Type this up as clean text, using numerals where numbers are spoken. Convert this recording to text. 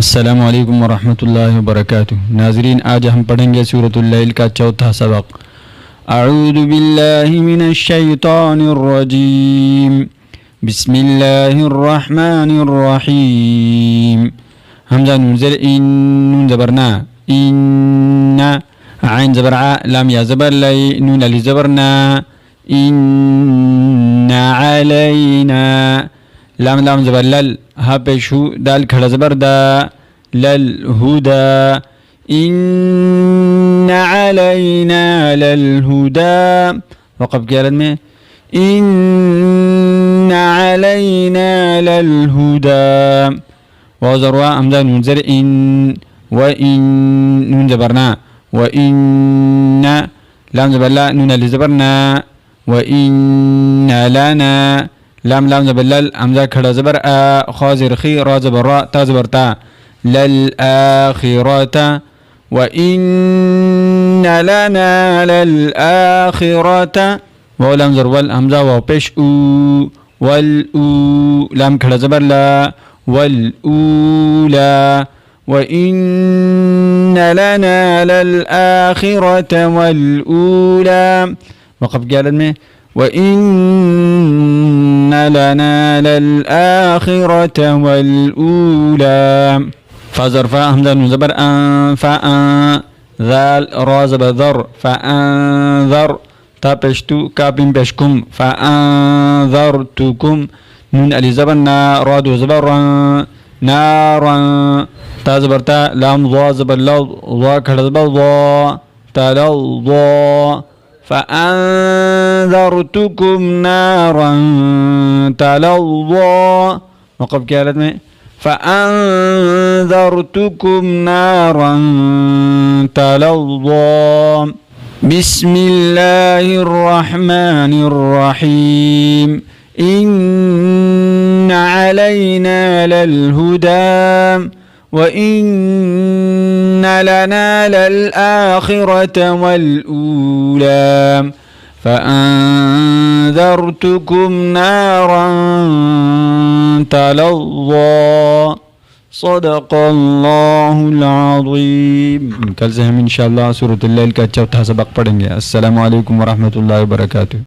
अस्सलामु अलैकुम वरहमतुल्लाहि वबरकातुह। नाज़रीन, आज हम पढ़ेंगे सूरतुल लैल का चौथा सबक। अऊज़ु बिल्लाहि मिनश शैतानिर रजीम। बिस्मिल्लाहिर रहमानिर रहीम। हमज़ा नून ज़ेर इन, नून ज़बर ना, इन्ना। आइन ज़बर आ, लाम या ज़बर लै, नून अलिफ ज़बर ना, इन्ना अलैना। लाम लाम ज़बर लल, हा पेशु, दाल खड़ा ज़बर दा, लल हुदा। इन्ना अलैना लल हुदा। वक़फ़ की हालत में इन्ना अलैना लल हुदा। वाव ज़रवा, हमज़ा नून ज़ेर इन, व इन, नून ज़बर ना, व इन्ना। लाम ज़बर ला, नून अलिफ ज़बर ना, व इन्ना लना। लाम लाम ज़बर लल, हमज़ा खड़ा ज़बर आ, खा ज़ेर खी, रा ज़बर रा, ता ज़बर ता, लल आखिरता। व इन्ना लना लल आखिरता। वाव लाम ज़र वल, हमज़ा वाव पेश ऊ, वल ऊ। लाम खड़ा ज़बर ला, वल ऊला। व इन्ना लना लल आखिरता वल ऊला। वक़फ़ की हालत में وإن لنا للآخرة والأولى. فزر فا همزة نون زبر أن، فأن ذال را زبر ذر، فأنذر تا بشتو كابين بشكم، فأنذرتكم. نون ألي زبر نا، را دو زبر را، نارا تا زبر تا، لام ضا زبر لو، ضا كذا زبر ضا، تا لو ضا. فأنذرتكم نارا تلظى. وقف كالت में فأنذرتكم نارا تلظى. بسم الله الرحمن الرحيم. إن علينا للهدى وإن لنا للآخرة والأولى. فأنذرتكم نارا تلظى. صدق الله العظيم. कल से हम इंशाअल्लाह सूरतुल लैल का चौथा सबक पढ़ेंगे। अस्सलामु अलैकुम वरहमतुल्लाहि वबरकातुह।